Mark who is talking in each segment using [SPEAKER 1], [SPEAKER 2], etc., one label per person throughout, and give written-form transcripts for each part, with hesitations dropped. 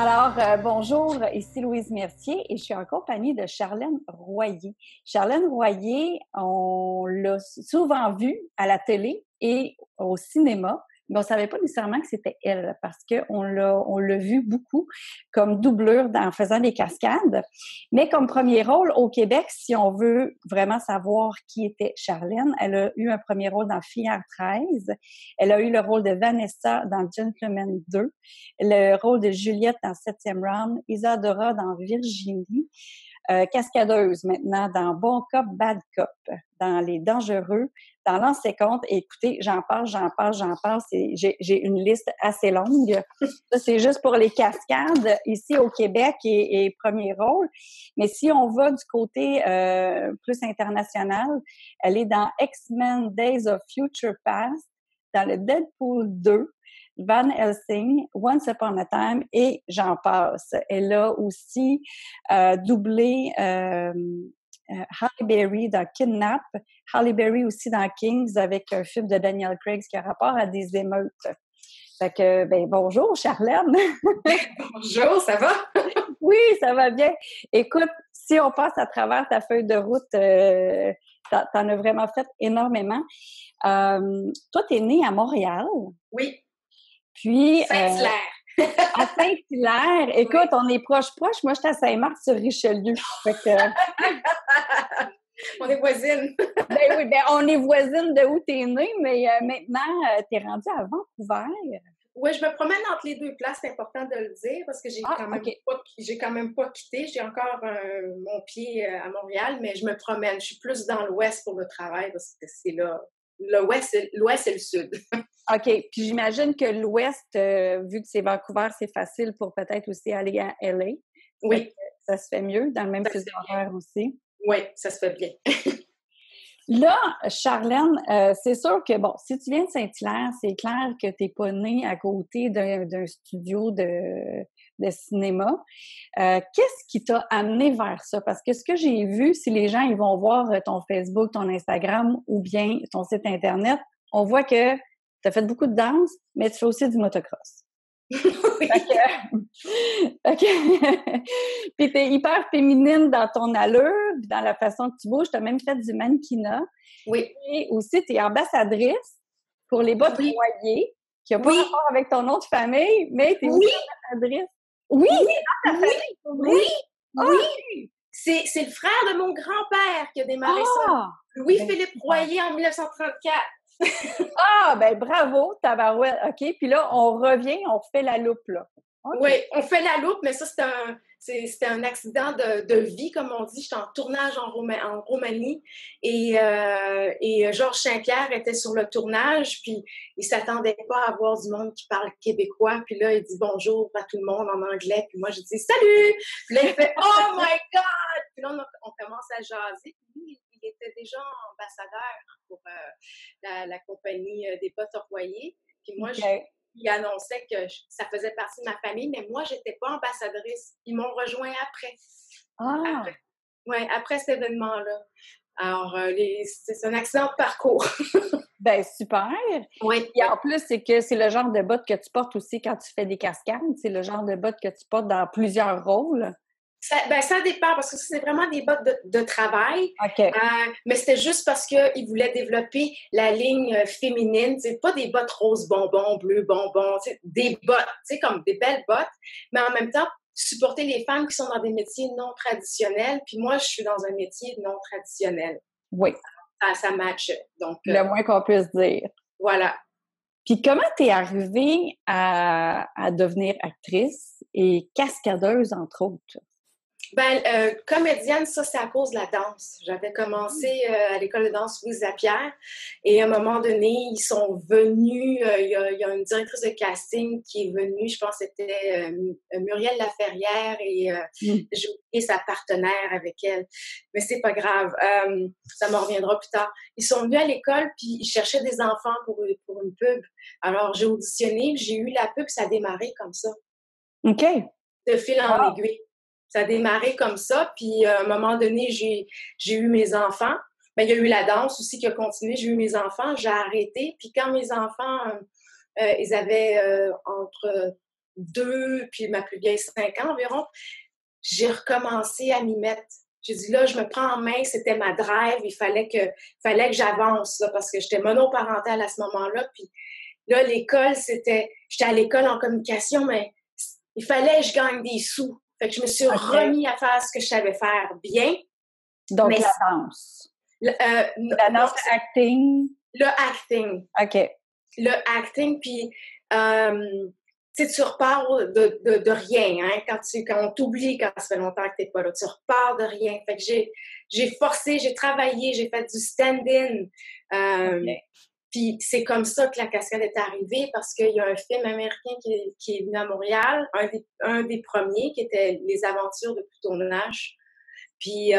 [SPEAKER 1] Alors, bonjour, ici Louise Mercier et je suis en compagnie de Charlène Royer. Charlène Royer, on l'a souvent vue à la télé et au cinéma, mais on ne savait pas nécessairement que c'était elle parce qu'on l'a vu beaucoup comme doublure en faisant des cascades. Mais comme premier rôle au Québec, si on veut vraiment savoir qui était Charlène, elle a eu un premier rôle dans Fillard 13. Elle a eu le rôle de Vanessa dans Gentleman 2, le rôle de Juliette dans Septième Round, Isadora dans Virginie, cascadeuse maintenant dans Bon Cop, Bad Cop, dans Les Dangereux, dans L'ancien compte. Écoutez, j'en parle. J'ai une liste assez longue. Ça, c'est juste pour les cascades ici au Québec et premier rôle. Mais si on va du côté plus international, elle est dans X-Men Days of Future Past, dans le Deadpool 2, Van Helsing, Once Upon a Time et j'en passe. Elle a aussi doublé Halle Berry dans Kidnap, Halle Berry aussi dans Kings avec un film de Daniel Craig qui a rapport à des émeutes. Fait que, bonjour Charlène!
[SPEAKER 2] Bonjour, ça va?
[SPEAKER 1] Oui, ça va bien. Écoute, si on passe à travers ta feuille de route, t'en as vraiment fait énormément. Toi, t'es née à Montréal.
[SPEAKER 2] Oui.
[SPEAKER 1] Puis,
[SPEAKER 2] Saint-Hilaire.
[SPEAKER 1] à Saint-Hilaire, écoute, oui. On est proche. Moi, j'étais à Saint-Marc-sur-Richelieu. Fait que,
[SPEAKER 2] on est voisines.
[SPEAKER 1] Oui, on est voisines de où t'es née, mais maintenant, t'es rendue à Vancouver.
[SPEAKER 2] Oui, je me promène entre les deux places, c'est important de le dire, parce que j'ai quand même pas quitté. J'ai encore mon pied à Montréal, mais je me promène. Je suis plus dans l'ouest pour le travail, parce que c'est là. L'ouest et le sud.
[SPEAKER 1] OK. Puis j'imagine que l'ouest, vu que c'est Vancouver, c'est facile pour peut-être aussi aller à LA.
[SPEAKER 2] Oui.
[SPEAKER 1] Ça se fait mieux, dans le même fuseau horaire aussi.
[SPEAKER 2] Oui, ça se fait bien.
[SPEAKER 1] Là, Charlène, c'est sûr que, bon, si tu viens de Saint-Hilaire, c'est clair que tu n'es pas née à côté d'un studio de cinéma. Qu'est-ce qui t'a amené vers ça? Parce que ce que j'ai vu, si les gens ils vont voir ton Facebook, ton Instagram ou bien ton site Internet, on voit que tu as fait beaucoup de danse, mais tu fais aussi du motocross.
[SPEAKER 2] Oui.
[SPEAKER 1] OK. Puis t'es hyper féminine dans ton allure, puis dans la façon que tu bouges. T'as même fait du mannequinat.
[SPEAKER 2] Oui.
[SPEAKER 1] Et aussi, t'es ambassadrice pour les bottes Royer, qui n'a pas rapport avec ton nom de famille, mais t'es aussi ambassadrice. Oui!
[SPEAKER 2] C'est dans ta famille. Oui! C'est le frère de mon grand-père qui a démarré ça. Louis-Philippe Royer en 1934.
[SPEAKER 1] Bravo, tabarouette. OK, puis là, on revient, on refait la loupe, là. Okay.
[SPEAKER 2] Oui, on fait la loupe, mais ça, c'était un accident de vie, comme on dit. J'étais en tournage en Roumanie et Georges Saint-Pierre était sur le tournage, puis il s'attendait pas à voir du monde qui parle québécois. Puis là, il dit bonjour à tout le monde en anglais, puis moi, je dis salut! Puis là, il fait « Oh my God! » Puis là, on commence à jaser. Puis il était déjà ambassadeur pour la compagnie des bottes Royer. Puis moi, il annonçait que ça faisait partie de ma famille, mais moi, je n'étais pas ambassadrice. Ils m'ont rejoint après. Après cet événement-là. Alors, c'est un accident de parcours.
[SPEAKER 1] Super.
[SPEAKER 2] Oui.
[SPEAKER 1] Et en plus, c'est que c'est le genre de bottes que tu portes aussi quand tu fais des cascades. C'est le genre de bottes que tu portes dans plusieurs rôles.
[SPEAKER 2] Ça dépend, parce que c'est vraiment des bottes de travail.
[SPEAKER 1] OK.
[SPEAKER 2] Mais c'était juste parce qu'ils voulaient développer la ligne féminine. C'est pas des bottes roses bonbons, bleu bonbons, des bottes, comme des belles bottes, mais en même temps, supporter les femmes qui sont dans des métiers non traditionnels. Puis moi, je suis dans un métier non traditionnel.
[SPEAKER 1] Oui.
[SPEAKER 2] Ça match. Donc,
[SPEAKER 1] le moins qu'on puisse dire.
[SPEAKER 2] Voilà.
[SPEAKER 1] Puis comment t'es arrivée à devenir actrice et cascadeuse, entre autres?
[SPEAKER 2] Comédienne, ça, c'est à cause de la danse. J'avais commencé à l'école de danse Louise Lapierre et à un moment donné, ils sont venus, il y a une directrice de casting qui est venue, je pense que c'était Muriel Laferrière et j'ai oublié sa partenaire avec elle. Mais c'est pas grave, ça me reviendra plus tard. Ils sont venus à l'école puis ils cherchaient des enfants pour une pub. Alors, j'ai auditionné, j'ai eu la pub, ça a démarré comme ça.
[SPEAKER 1] OK.
[SPEAKER 2] De fil en aiguille. Ça a démarré comme ça, puis à un moment donné, j'ai eu mes enfants. Mais il y a eu la danse aussi qui a continué. J'ai eu mes enfants, j'ai arrêté. Puis quand mes enfants, ils avaient entre puis ma plus vieille 5 ans environ, j'ai recommencé à m'y mettre. J'ai dit, là, je me prends en main, c'était ma drive, il fallait que j'avance, là, parce que j'étais monoparentale à ce moment-là, puis là, l'école, j'étais à l'école en communication, mais il fallait que je gagne des sous. Fait que je me suis remis à faire ce que je savais faire bien.
[SPEAKER 1] Donc, la danse. La danse, acting.
[SPEAKER 2] Le acting.
[SPEAKER 1] OK.
[SPEAKER 2] Le acting, puis tu repars de rien, hein, quand on t'oublie quand ça fait longtemps que t'es pas là, tu repars de rien. Fait que j'ai forcé, j'ai travaillé, j'ai fait du stand-in.
[SPEAKER 1] Okay.
[SPEAKER 2] Puis c'est comme ça que la cascade est arrivée, parce qu'il y a un film américain qui est venu à Montréal, un des premiers, qui était Les Aventures de Pluton Nash. Puis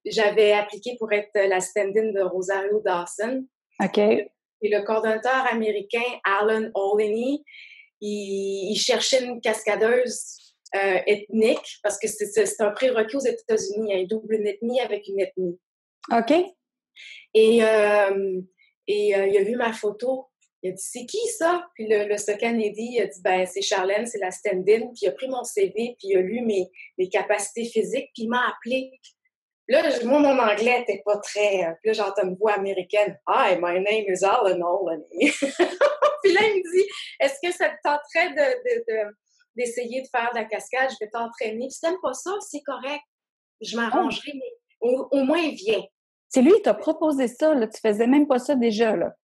[SPEAKER 2] j'avais appliqué pour être la stand-in de Rosario Dawson.
[SPEAKER 1] OK.
[SPEAKER 2] Et le coordonnateur américain, Alan Olney, il cherchait une cascadeuse ethnique, parce que c'est un prérequis aux États-Unis, il y a une double ethnie avec une ethnie.
[SPEAKER 1] OK.
[SPEAKER 2] Et il a vu ma photo. Il a dit, c'est qui ça? Puis le Canadien, il a dit, ben c'est Charlène, c'est la stand-in. Puis il a pris mon CV, puis il a lu mes capacités physiques, puis il m'a appelé. Là, moi, mon anglais n'était pas très... Puis là, j'entends une voix américaine. « Hi, my name is Alan Olney. » Puis là, il me dit, « Est-ce que ça te tenterait d'essayer de faire de la cascade? Je vais t'entraîner. Si t'aimes pas ça, c'est correct. Je m'arrangerai, mais au moins, viens. »
[SPEAKER 1] C'est lui qui t'a proposé ça, là. Tu faisais même pas ça déjà, là.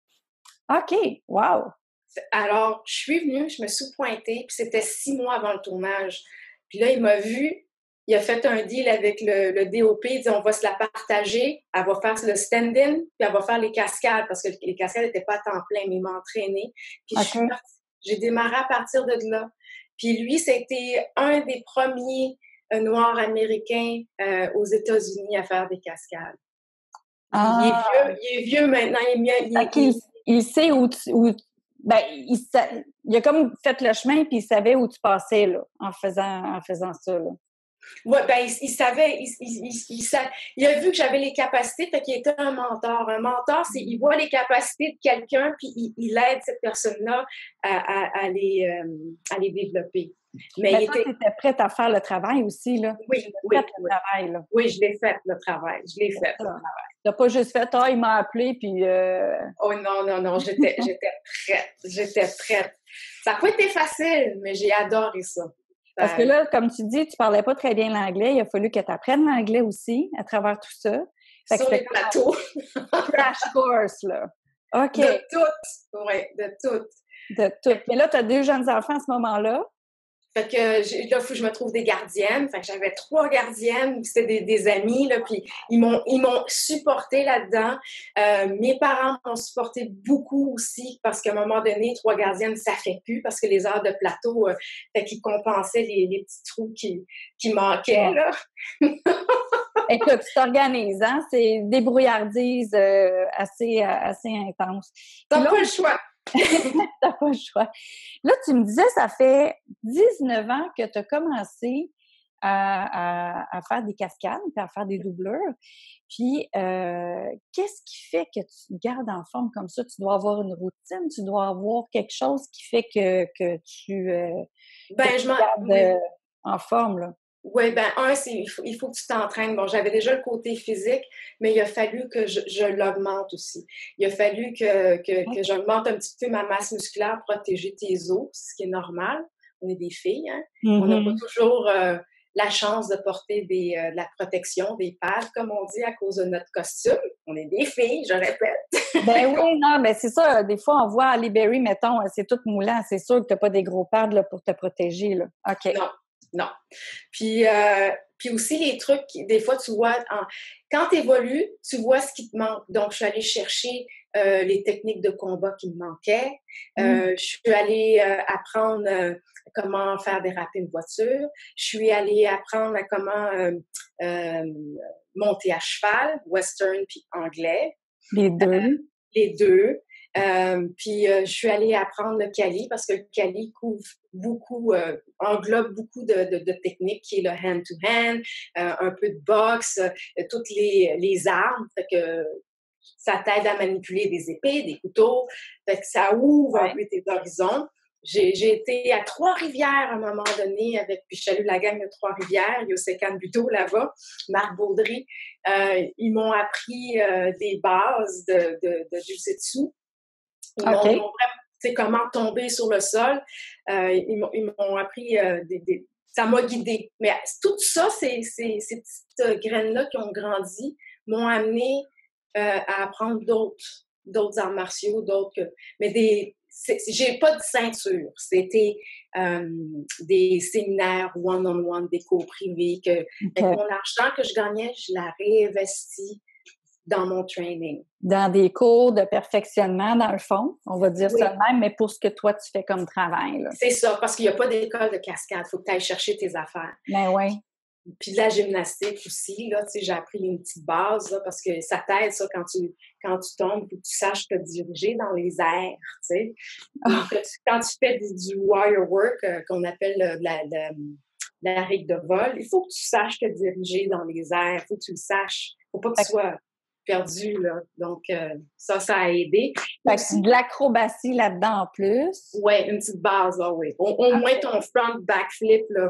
[SPEAKER 1] OK, wow!
[SPEAKER 2] Alors, je suis venue, je me suis pointée, puis c'était 6 mois avant le tournage. Puis là, il m'a vu. Il a fait un deal avec le DOP, il dit on va se la partager, elle va faire le stand-in, puis elle va faire les cascades, parce que les cascades n'étaient pas à temps plein, mais il m'a entraînée. Puis j'ai démarré à partir de là. Puis lui, c'était un des premiers Noirs américains aux États-Unis à faire des cascades. Il est vieux maintenant.
[SPEAKER 1] Il sait il a comme fait le chemin, puis il savait où tu passais, là, en faisant ça, là.
[SPEAKER 2] Oui, ben il savait, il a vu que j'avais les capacités, fait qu'il était un mentor. Un mentor, c'est il voit les capacités de quelqu'un, puis il aide cette personne-là à les développer.
[SPEAKER 1] Mais toi, tu étais prête à faire le travail aussi, là.
[SPEAKER 2] Oui,
[SPEAKER 1] travail, là.
[SPEAKER 2] Oui, je l'ai fait, le travail. Je l'ai fait, le travail.
[SPEAKER 1] Tu n'as pas juste fait, il m'a appelé, puis...
[SPEAKER 2] Oh non, j'étais prête. J'étais prête. Ça n'a pas été facile, mais j'ai adoré ça.
[SPEAKER 1] Parce que là, comme tu dis, tu parlais pas très bien l'anglais. Il a fallu que tu apprennes l'anglais aussi à travers tout ça.
[SPEAKER 2] Fait sur les plateaux.
[SPEAKER 1] Crash course, là. OK.
[SPEAKER 2] De tout. Oui, de tout.
[SPEAKER 1] De tout. Mais là, tu as 2 jeunes enfants à ce moment-là.
[SPEAKER 2] Fait que là, il faut que je me trouve des gardiennes. Fait que j'avais 3 gardiennes, c'était des amis, là, puis ils m'ont supporté là-dedans. Mes parents m'ont supporté beaucoup aussi, parce qu'à un moment donné, 3 gardiennes, ça fait plus, parce que les heures de plateau, fait qu'ils compensaient les petits trous qui manquaient, là.
[SPEAKER 1] Écoute, tu t'organises, hein? C'est débrouillardise assez intense.
[SPEAKER 2] T'as pas le choix.
[SPEAKER 1] T'as pas le choix. Là, tu me disais, ça fait 19 ans que tu as commencé à faire des cascades, puis à faire des doubleurs. Puis, qu'est-ce qui fait que tu te gardes en forme comme ça? Tu dois avoir une routine, tu dois avoir quelque chose qui fait que tu gardes en forme, là.
[SPEAKER 2] Oui, ben il faut que tu t'entraînes. Bon, j'avais déjà le côté physique, mais il a fallu que je l'augmente aussi. Il a fallu que j'augmente un petit peu ma masse musculaire pour protéger tes os, ce qui est normal. On est des filles, hein? On n'a pas toujours la chance de porter de la protection, des pads, comme on dit, à cause de notre costume. On est des filles, je répète.
[SPEAKER 1] Ben oui, non, mais c'est ça. Des fois, on voit à Libéry, mettons, c'est tout moulant. C'est sûr que tu n'as pas des gros pads là, pour te protéger, là. OK.
[SPEAKER 2] Non. Puis aussi, les trucs, des fois, tu vois, quand tu évolues, tu vois ce qui te manque. Donc, je suis allée chercher les techniques de combat qui me manquaient. Je suis allée apprendre comment faire déraper une voiture. Je suis allée apprendre comment monter à cheval, western puis anglais.
[SPEAKER 1] Les deux.
[SPEAKER 2] Les deux. Puis je suis allée apprendre le Kali, parce que le Kali couvre beaucoup, englobe beaucoup de techniques, qui est le hand-to-hand, un peu de boxe, toutes les armes. Fait que ça t'aide à manipuler des épées, des couteaux. Fait que ça ouvre un peu tes horizons. J'ai été à Trois-Rivières à un moment donné puis je salue la gang de Trois-Rivières, il y a Sécan Buteau là-bas, Marc Baudry. Ils m'ont appris des bases de Jiu-Jitsu. Ils m'ont vraiment, tu sais, comment tomber sur le sol. Ils m'ont appris ça m'a guidée. Mais tout ça, ces petites graines-là qui ont grandi m'ont amené à apprendre d'autres arts martiaux, mais j'ai pas de ceinture. C'était des séminaires one-on-one, des cours privés avec mon argent que je gagnais, je la réinvestis dans mon training.
[SPEAKER 1] Dans des cours de perfectionnement, dans le fond, on va dire ça de même, mais pour ce que toi, tu fais comme travail. Là.
[SPEAKER 2] C'est ça, parce qu'il n'y a pas d'école de cascade. Il faut que tu ailles chercher tes affaires.
[SPEAKER 1] Ben oui.
[SPEAKER 2] Puis de la gymnastique aussi, là, tu sais, j'ai appris une petite base, là, parce que ça t'aide, ça, quand tu tombes, il faut que tu saches te diriger dans les airs, tu sais. Quand tu fais du wire work, qu'on appelle la règle de vol, il faut que tu saches te diriger dans les airs, il faut que tu le saches. Il ne faut pas que tu sois perdu, là. Donc, ça a aidé.
[SPEAKER 1] Fait que de l'acrobatie là-dedans en plus.
[SPEAKER 2] Oui, une petite base, là, oui. Au moins, ton front backflip, là,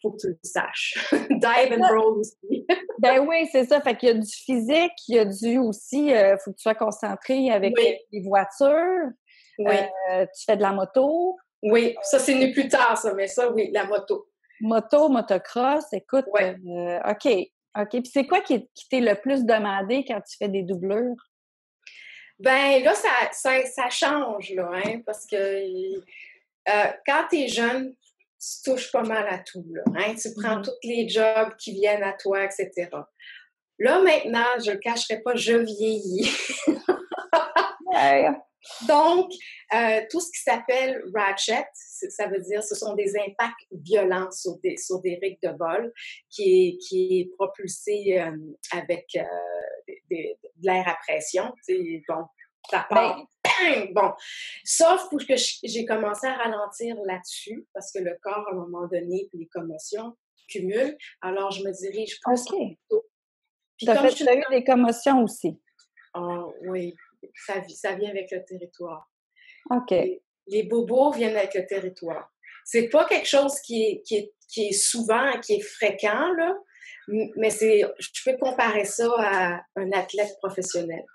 [SPEAKER 2] faut que tu le saches. Dive and roll aussi.
[SPEAKER 1] Ben oui, c'est ça. Fait qu'il y a du physique, il y a du aussi, faut que tu sois concentré avec les voitures.
[SPEAKER 2] Oui.
[SPEAKER 1] Tu fais de la moto.
[SPEAKER 2] Oui, ça, c'est né plus tard, ça, mais ça, oui, la moto.
[SPEAKER 1] Motocross, écoute, OK. Puis c'est quoi qui t'est le plus demandé quand tu fais des doublures?
[SPEAKER 2] Ben là, ça change, là, hein, parce que quand t'es jeune, tu touches pas mal à tout, là, hein? Tu prends tous les jobs qui viennent à toi, etc. Là, maintenant, je le cacherai pas, je vieillis. Donc, tout ce qui s'appelle ratchet, ça veut dire ce sont des impacts violents sur des rigues de vol qui est propulsé avec de l'air à pression. Bon, ça part. Bon, sauf que j'ai commencé à ralentir là-dessus parce que le corps, à un moment donné, puis les commotions cumulent. Alors, je me dirige plus plutôt.
[SPEAKER 1] Tu as eu des commotions aussi?
[SPEAKER 2] Oh, oui, ça vient avec le territoire.
[SPEAKER 1] OK.
[SPEAKER 2] Les bobos viennent avec le territoire. C'est pas quelque chose qui est souvent, qui est fréquent, là, mais je peux comparer ça à un athlète professionnel.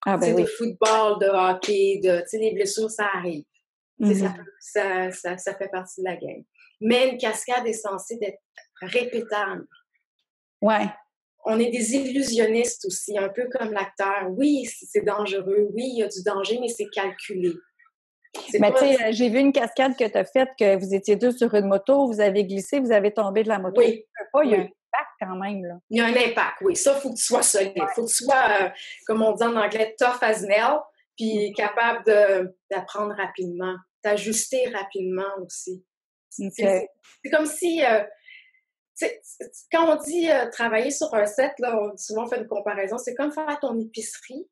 [SPEAKER 2] De football, de hockey, les blessures, ça arrive. Ça fait partie de la game. Mais une cascade est censée être répétable.
[SPEAKER 1] Ouais.
[SPEAKER 2] On est des illusionnistes aussi, un peu comme l'acteur. Oui, c'est dangereux. Oui, il y a du danger, mais c'est calculé.
[SPEAKER 1] Mais tu sais, j'ai vu une cascade que tu as faite, que vous étiez deux sur une moto, vous avez glissé, vous avez tombé de la moto.
[SPEAKER 2] Oui.
[SPEAKER 1] Il y a un impact quand même, là.
[SPEAKER 2] Il y a un impact, oui. Ça, il faut que tu sois solide. Il faut que tu sois, comme on dit en anglais, tough as nail, puis capable d'apprendre rapidement, d'ajuster rapidement aussi. C'est comme si, quand on dit travailler sur un set, là, souvent on fait une comparaison, c'est comme faire ton épicerie,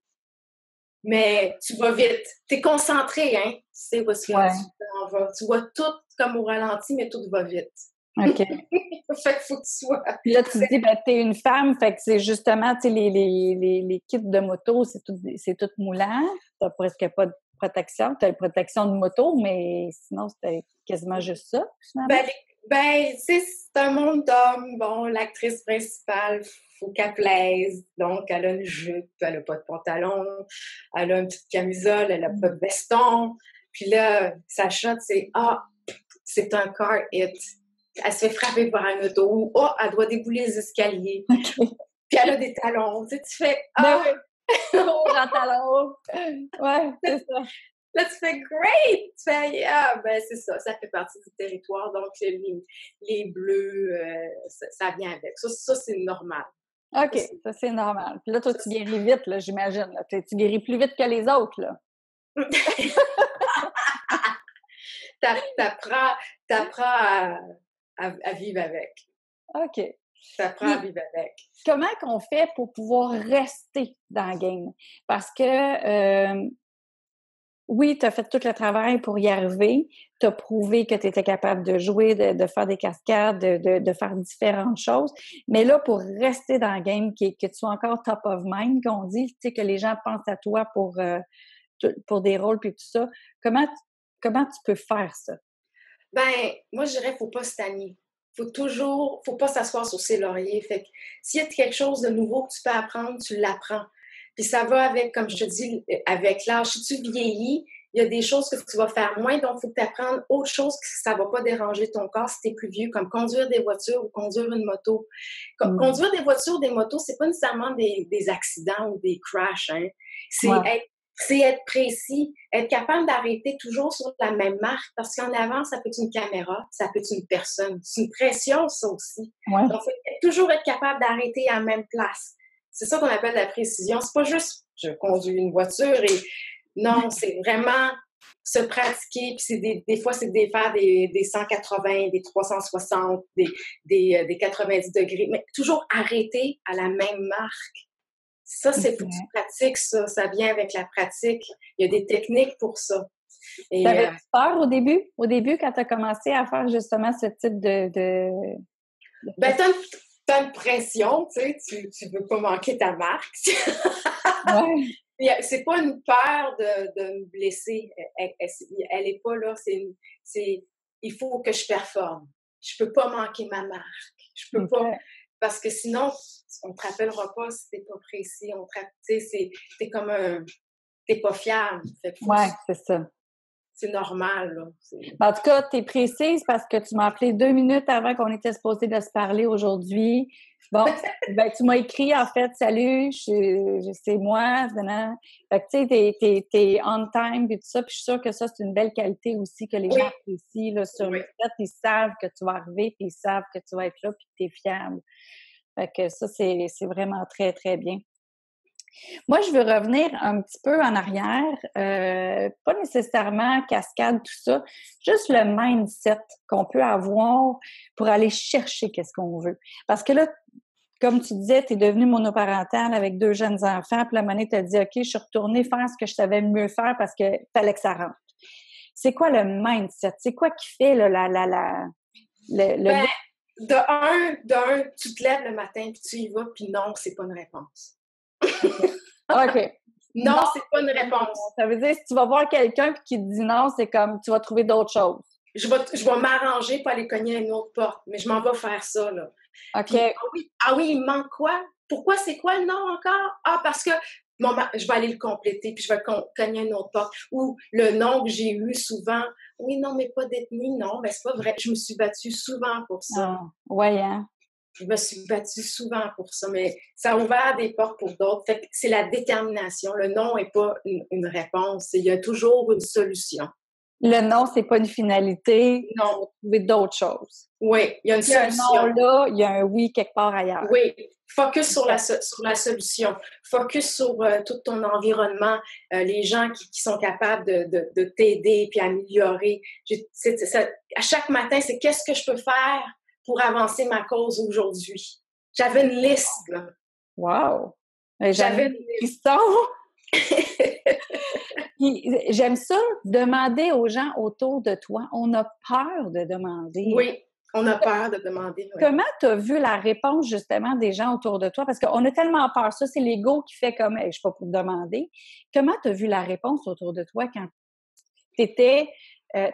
[SPEAKER 2] mais tu vas vite. Tu es concentré, hein? Tu sais où est-ce que tu t'en vas. Tu vois tout comme au ralenti, mais tout va vite.
[SPEAKER 1] OK.
[SPEAKER 2] Fait qu'il faut que tu sois...
[SPEAKER 1] Puis là, tu te dis, ben, t'es une femme, fait que c'est justement, tu sais, les kits de moto, c'est tout moulant. T'as presque pas de protection. T'as une protection de moto, mais sinon, c'était quasiment juste ça, finalement.
[SPEAKER 2] Tu sais, c'est un monde d'hommes. Bon, l'actrice principale, faut qu'elle plaise. Donc, elle a une jupe, elle a pas de pantalon, elle a une petite camisole, elle a pas de veston. Puis là, sa shot, c'est un car hit. Elle se fait frapper par un auto ou elle doit débouler les escaliers.
[SPEAKER 1] Okay.
[SPEAKER 2] Puis elle a des talons. Tu sais, tu fais
[SPEAKER 1] en talons. Ouais, c'est ça.
[SPEAKER 2] Là, tu fais great! Tu fais c'est ça fait partie du territoire. Donc, les bleus, ça vient avec. Ça, c'est normal.
[SPEAKER 1] OK, ça, c'est normal. Puis là, toi, tu guéris vite, là, j'imagine. Là. Tu guéris plus vite que les autres, là.
[SPEAKER 2] T'apprends à vivre avec.
[SPEAKER 1] OK.
[SPEAKER 2] T'apprends à vivre avec.
[SPEAKER 1] Comment qu'on fait pour pouvoir rester dans le game? Parce que, oui, tu as fait tout le travail pour y arriver. Tu as prouvé que tu étais capable de jouer, de faire des cascades, de faire différentes choses. Mais là, pour rester dans le game, que tu sois encore top of mind, qu'on dit, tu sais, que les gens pensent à toi pour des rôles puis tout ça, comment comment tu peux faire ça?
[SPEAKER 2] Ben, moi, je dirais, faut pas se tanner. Faut pas s'asseoir sur ses lauriers. Fait que s'il y a quelque chose de nouveau que tu peux apprendre, tu l'apprends. Puis ça va avec, comme je te dis, avec l'âge. Si tu vieillis, il y a des choses que tu vas faire moins, donc il faut que tu apprennes autre chose que ça va pas déranger ton corps si tu es plus vieux, comme conduire des voitures ou conduire une moto. Conduire des voitures, des motos, c'est pas nécessairement des accidents ou des crashs, hein. C'est
[SPEAKER 1] Ouais.
[SPEAKER 2] être précis, être capable d'arrêter toujours sur la même marque, parce qu'en avant, ça peut être une caméra, ça peut être une personne. C'est une pression, ça aussi.
[SPEAKER 1] Ouais.
[SPEAKER 2] Donc, toujours être capable d'arrêter à la même place. C'est ça qu'on appelle la précision. C'est pas juste je conduis une voiture et non, c'est vraiment se pratiquer. Puis des fois, c'est faire des 180, des 360, des 90 degrés, mais toujours arrêter à la même marque. Ça, c'est faut que tu pratiques ça. Ça vient avec la pratique. Il y a des techniques pour ça.
[SPEAKER 1] T'avais-tu peur au début? Au début, quand tu as commencé à faire justement ce type
[SPEAKER 2] Ben, t'as une pression, tu sais, tu veux pas manquer ta marque.
[SPEAKER 1] Ouais.
[SPEAKER 2] C'est pas une peur de me blesser. Elle est pas là. Il faut que je performe. Je peux pas manquer ma marque. Je peux pas. Parce que sinon, on te rappellera pas si t'es pas précis. Tu sais, t'es comme t'es pas fiable.
[SPEAKER 1] Ouais, c'est ça.
[SPEAKER 2] C'est normal, là.
[SPEAKER 1] En tout cas, tu es précise parce que tu m'as appelé 2 minutes avant qu'on était supposé de se parler aujourd'hui. Bon, ben, tu m'as écrit, en fait, salut, c'est moi. Fait que, tu sais, t'es on time et tout ça. Puis je suis sûre que ça, c'est une belle qualité aussi que les gens apprécient, là, sur le site. Ils savent que tu vas arriver, puis ils savent que tu vas être là, puis que tu es fiable. Fait que ça, c'est vraiment très, très bien. Moi, je veux revenir un petit peu en arrière, pas nécessairement cascade, tout ça, juste le mindset qu'on peut avoir pour aller chercher qu'est-ce qu'on veut. Parce que là, comme tu disais, tu es devenue monoparentale avec 2 jeunes enfants, puis la monnaie t'a dit, OK, je suis retournée faire ce que je savais mieux faire parce que fallait que ça rentre. C'est quoi le mindset? C'est quoi qui fait
[SPEAKER 2] Ben, de un, tu te lèves le matin, puis tu y vas, puis non, c'est pas une réponse.
[SPEAKER 1] OK.
[SPEAKER 2] Non, c'est pas une réponse.
[SPEAKER 1] Ça veut dire, si tu vas voir quelqu'un qui te dit non, c'est comme, tu vas trouver d'autres choses.
[SPEAKER 2] Je vais m'arranger pour aller cogner à une autre porte, mais je m'en vais faire ça, là.
[SPEAKER 1] OK.
[SPEAKER 2] Puis, il me manque quoi? Pourquoi c'est quoi le non encore? Ah, parce que je vais aller le compléter, puis je vais cogner à une autre porte. Ou le non que j'ai eu souvent, oui, non, mais pas d'ethnie, non, mais c'est pas vrai. Je me suis battue souvent pour ça.
[SPEAKER 1] Ah, ouais, hein?
[SPEAKER 2] Je me suis battue souvent pour ça, mais ça a ouvert des portes pour d'autres. Fait que c'est la détermination. Le non n'est pas une réponse. Il y a toujours une solution.
[SPEAKER 1] Le non, c'est pas une finalité.
[SPEAKER 2] Non.
[SPEAKER 1] Il faut trouver d'autres choses.
[SPEAKER 2] Oui, il y a une solution.
[SPEAKER 1] Il y a un non là, il y a un oui quelque part ailleurs.
[SPEAKER 2] Oui, focus sur la solution. Focus sur tout ton environnement, les gens qui sont capables de t'aider puis améliorer. À chaque matin, c'est qu'est-ce que je peux faire pour avancer ma cause aujourd'hui. J'avais une liste, là.
[SPEAKER 1] Wow!
[SPEAKER 2] J'avais une liste.
[SPEAKER 1] J'aime ça, demander aux gens autour de toi. On a peur de demander.
[SPEAKER 2] Oui, on a peur de demander. Oui.
[SPEAKER 1] Comment tu as vu la réponse, justement, des gens autour de toi? Parce qu'on a tellement peur. Ça, c'est l'ego qui fait comme, hey, je ne suis pas pour te demander. Comment tu as vu la réponse autour de toi quand tu étais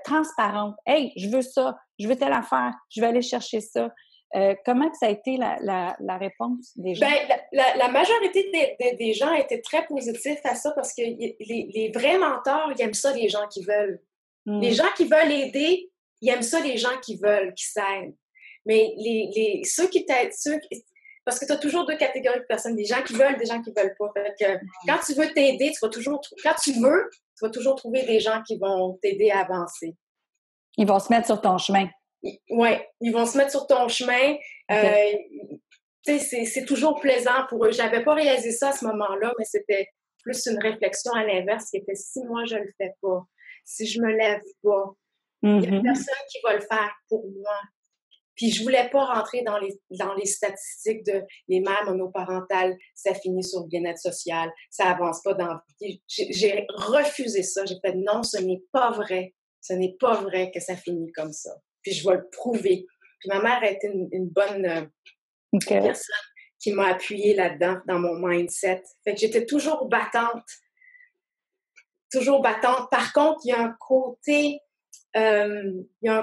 [SPEAKER 1] transparente? Hey, je veux ça, je veux telle affaire, je vais aller chercher ça. Comment que ça a été la réponse des gens?
[SPEAKER 2] Ben, la majorité des gens étaient très positifs à ça parce que les vrais mentors, ils aiment ça, les gens qui veulent. Les gens qui veulent aider, ils aiment ça, les gens qui veulent, qui s'aident. Mais ceux qui t'aident, parce que tu as toujours 2 catégories de personnes, des gens qui veulent, des gens qui veulent pas. Fait que quand tu veux t'aider, quand tu veux, tu vas toujours trouver des gens qui vont t'aider à avancer.
[SPEAKER 1] Ils vont se mettre sur ton chemin.
[SPEAKER 2] Oui, ils vont se mettre sur ton chemin. C'est toujours plaisant pour eux. J'avais pas réalisé ça à ce moment-là, mais c'était plus une réflexion à l'inverse qui était si moi je le fais pas, si je me lève pas, il y a personne qui va le faire pour moi. Puis je voulais pas rentrer dans les statistiques de les mères monoparentales, ça finit sur le bien-être social, ça avance pas dans la vie. J'ai refusé ça. J'ai fait non, ce n'est pas vrai. Ce n'est pas vrai que ça finit comme ça. Puis je vais le prouver. Puis ma mère a été une bonne personne qui m'a appuyée là-dedans, dans mon mindset. Fait que j'étais toujours battante toujours battante. Par contre, il y a un côté, il y a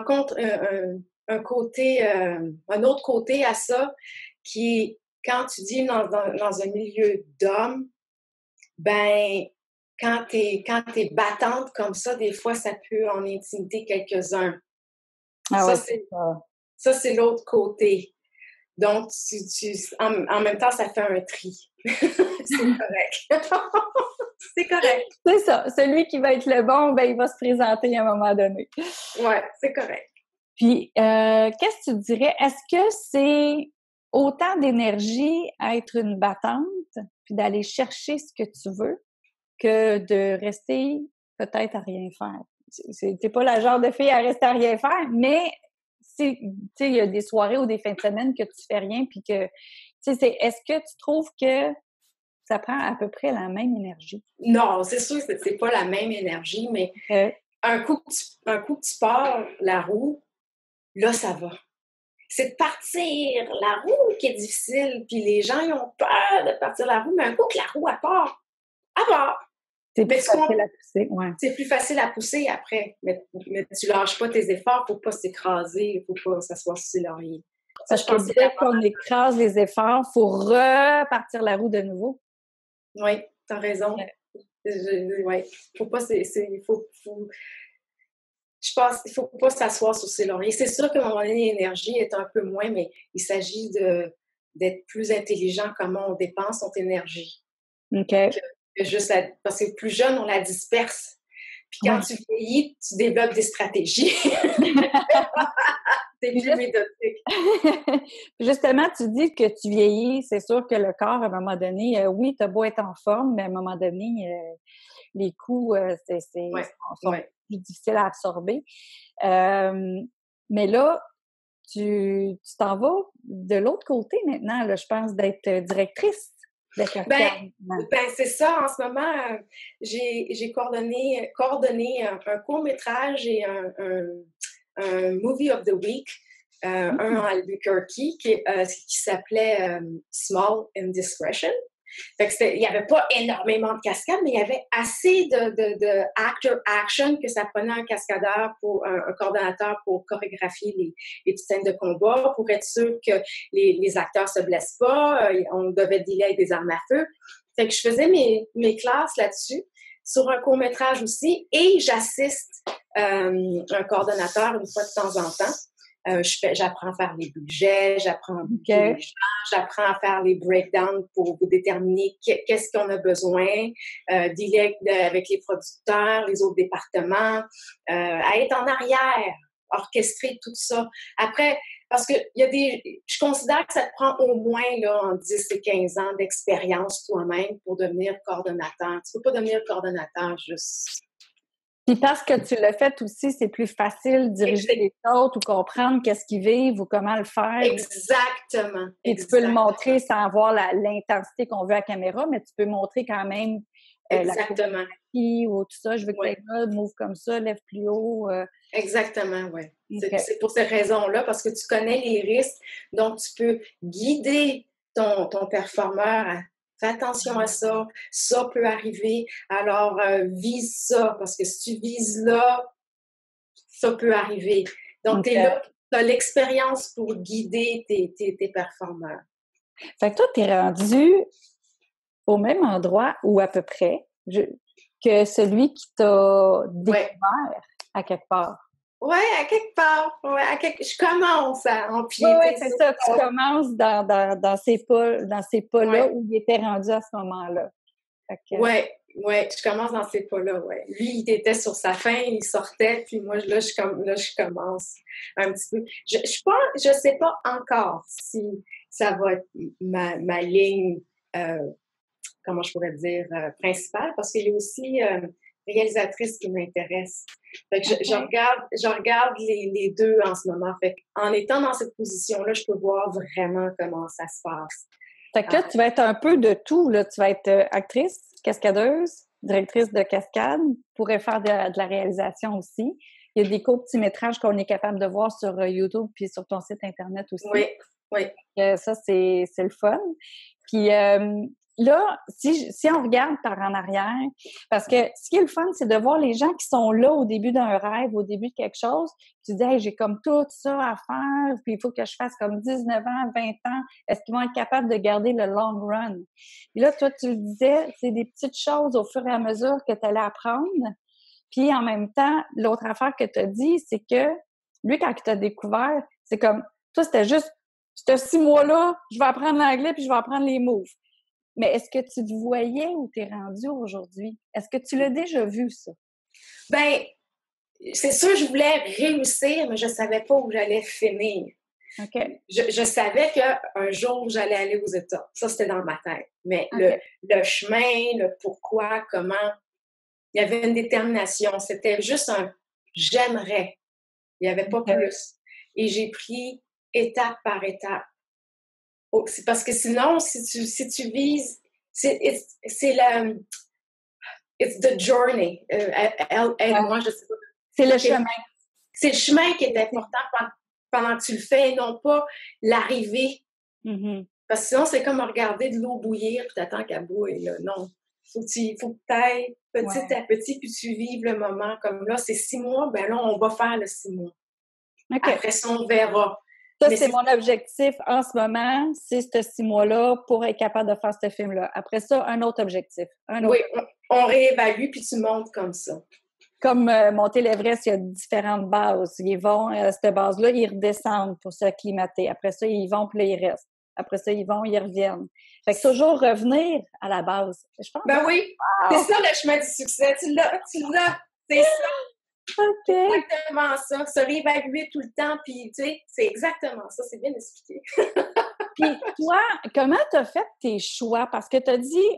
[SPEAKER 2] un côté, un autre côté à ça qui est quand tu dis dans un milieu d'hommes, ben, quand t'es battante comme ça, des fois, ça peut en intimider quelques-uns.
[SPEAKER 1] Ah
[SPEAKER 2] Ça,
[SPEAKER 1] ouais,
[SPEAKER 2] c'est,
[SPEAKER 1] ça.
[SPEAKER 2] ça, c'est l'autre côté. Donc, en même temps, ça fait un tri. C'est correct. C'est correct.
[SPEAKER 1] C'est ça. Celui qui va être le bon, ben, il va se présenter à un moment donné.
[SPEAKER 2] Ouais, c'est correct.
[SPEAKER 1] Puis, qu'est-ce que tu dirais? Est-ce que c'est autant d'énergie à être une battante, puis d'aller chercher ce que tu veux, que de rester peut-être à rien faire? T'es pas la genre de fille à rester à rien faire, mais tu sais, il y a des soirées ou des fins de semaine que tu fais rien, puis que, tu sais, est-ce que tu trouves que ça prend à peu près la même énergie?
[SPEAKER 2] Non, c'est sûr que c'est pas la même énergie, mais
[SPEAKER 1] Euh,
[SPEAKER 2] un coup que tu pars la roue, là, ça va. C'est de partir la roue qui est difficile, puis les gens, ils ont peur de partir la roue, mais un coup que la roue, elle part.
[SPEAKER 1] c'est
[SPEAKER 2] Mais
[SPEAKER 1] plus facile à pousser, ouais.
[SPEAKER 2] c'est plus facile à pousser après, mais tu lâches pas tes efforts, faut pas s'écraser, faut pas s'asseoir sur ses lauriers. Ça,
[SPEAKER 1] Parce
[SPEAKER 2] je
[SPEAKER 1] que
[SPEAKER 2] pense que c'est
[SPEAKER 1] dès qu'on écrase les efforts, il faut repartir la roue de nouveau.
[SPEAKER 2] oui, t'as raison. Ouais. Faut pas, je pense qu'il faut pas s'asseoir sur ses lauriers. C'est sûr qu'à un moment donné, l'énergie est un peu moins, mais il s'agit d'être plus intelligent comment on dépense notre énergie.
[SPEAKER 1] OK.
[SPEAKER 2] Que juste parce que plus jeune, on la disperse. Puis quand
[SPEAKER 1] Ouais.
[SPEAKER 2] tu vieillis, tu développes des stratégies. T'es plus méthodique.
[SPEAKER 1] Justement, tu dis que tu vieillis. C'est sûr que le corps, à un moment donné, oui, t'as beau être en forme, mais à un moment donné, les coups
[SPEAKER 2] Ouais,
[SPEAKER 1] sont
[SPEAKER 2] ouais.
[SPEAKER 1] plus difficiles à absorber. Mais là, tu t'en vas de l'autre côté maintenant, là, je pense, d'être directrice de cascade.
[SPEAKER 2] Ben c'est ça. En ce moment, j'ai coordonné un court-métrage et un Movie of the Week, un en Albuquerque qui s'appelait Small Indiscretion. Fait que il n'y avait pas énormément de cascades, mais il y avait assez de actor action que ça prenait un cascadeur pour un coordonnateur pour chorégraphier les petites scènes de combat, pour être sûr que les acteurs se blessent pas. On devait dealer avec des armes à feu. Fait que je faisais mes classes là-dessus, sur un court-métrage aussi, et j'assiste un coordonnateur une fois de temps en temps. J'apprends à faire les budgets, j'apprends à booker les gens, j'apprends à faire les breakdowns pour déterminer qu'est-ce qu'on a besoin, dealer avec les producteurs, les autres départements, à être en arrière, orchestrer tout ça. Après, parce que je considère que ça te prend au moins là, en 10 et 15 ans d'expérience toi-même pour devenir coordonnateur. Tu peux pas devenir coordonnateur juste.
[SPEAKER 1] Puis parce que tu l'as fait aussi, c'est plus facile de diriger les autres ou comprendre qu'est-ce qu'ils vivent ou comment le faire.
[SPEAKER 2] Exactement.
[SPEAKER 1] Et tu peux le montrer sans avoir l'intensité qu'on veut à la caméra, mais tu peux montrer quand même la chorégraphie ou tout ça. Je veux que tes gars move comme ça, lève plus haut.
[SPEAKER 2] Exactement, oui.
[SPEAKER 1] Okay.
[SPEAKER 2] C'est pour ces raisons-là, parce que tu connais les risques, donc tu peux guider ton performeur à fais attention à ça, ça peut arriver, alors vise ça, parce que si tu vises là, ça peut arriver. Donc, tu es là, tu as l'expérience pour guider tes performeurs.
[SPEAKER 1] Fait que toi, tu es rendu au même endroit, ou à peu près, que celui qui t'a découvert à quelque part.
[SPEAKER 2] Oui, à quelque part. Ouais, je commence à empiéter.
[SPEAKER 1] Oui, c'est ça. Tu commences dans ces pas-là où il était rendu à ce moment-là.
[SPEAKER 2] Oui, je commence dans ces pas-là, ouais. Lui, il était sur sa fin, il sortait, puis moi, là, je commence un petit peu. Je sais pas encore si ça va être ma ligne, comment je pourrais dire, principale, parce qu'il y a aussi réalisatrice qui m'intéresse. Fait que je regarde les deux en ce moment. Fait en étant dans cette position-là, je peux voir vraiment comment ça se passe.
[SPEAKER 1] Fait que là, tu vas être un peu de tout, là. Tu vas être actrice, cascadeuse, directrice de cascade, pourrais faire de la réalisation aussi. Il y a des courts petits métrages qu'on est capable de voir sur YouTube puis sur ton site Internet aussi.
[SPEAKER 2] Oui.
[SPEAKER 1] Ça, c'est le fun. Puis, là, si on regarde par en arrière, parce que ce qui est le fun, c'est de voir les gens qui sont là au début d'un rêve, au début de quelque chose. Tu dis, hey, j'ai comme tout ça à faire, puis il faut que je fasse comme 19 ans, 20 ans. Est-ce qu'ils vont être capables de garder le long run? Puis là, toi, tu le disais, c'est des petites choses au fur et à mesure que tu allais apprendre. Puis en même temps, l'autre affaire que tu as dit, c'est que lui, quand il t'a découvert, c'est comme, toi, c'était juste, ce 6 mois-là, je vais apprendre l'anglais puis je vais apprendre les moves. Mais est-ce que tu te voyais où tu es rendu aujourd'hui? Est-ce que tu l'as déjà vu, ça?
[SPEAKER 2] Ben, c'est sûr, je voulais réussir, mais je savais pas où j'allais finir.
[SPEAKER 1] OK.
[SPEAKER 2] Je savais qu'un jour, j'allais aller aux États. Ça, c'était dans ma tête. Mais le chemin, le pourquoi, comment, il y avait une détermination. C'était juste un « j'aimerais ». Il n'y avait pas plus. Et j'ai pris étape par étape. Oh, c'est parce que sinon, si tu vises, c'est la... It's the journey. Aide-moi, je sais pas.
[SPEAKER 1] C'est le chemin.
[SPEAKER 2] C'est le chemin qui est important pendant que tu le fais et non pas l'arrivée.
[SPEAKER 1] Mm-hmm.
[SPEAKER 2] Parce que sinon, c'est comme regarder de l'eau bouillir puis t'attends qu'elle bouille. Là. Non. Faut que tu ailles petit à petit puis tu vives le moment. Comme là, c'est 6 mois, ben là, on va faire le 6 mois. Okay. Après ça, on verra.
[SPEAKER 1] Ça, c'est mon objectif en ce moment, c'est ce 6 mois-là pour être capable de faire ce film-là. Après ça, un autre objectif.
[SPEAKER 2] Oui, on réévalue puis tu montes comme ça.
[SPEAKER 1] Comme monter l'Everest, il y a différentes bases. Ils vont à cette base-là, ils redescendent pour s'acclimater. Après ça, ils vont, puis là, ils restent. Après ça, ils vont, ils reviennent. Fait que toujours revenir à la base. Je pense.
[SPEAKER 2] Ben oui, wow. C'est ça le chemin du succès. Tu l'as, c'est ça.
[SPEAKER 1] Okay.
[SPEAKER 2] C'est exactement ça. Se réévaluer tout le temps, puis tu sais, c'est exactement ça. C'est bien expliqué.
[SPEAKER 1] Puis toi, comment tu as fait tes choix? Parce que tu as dit,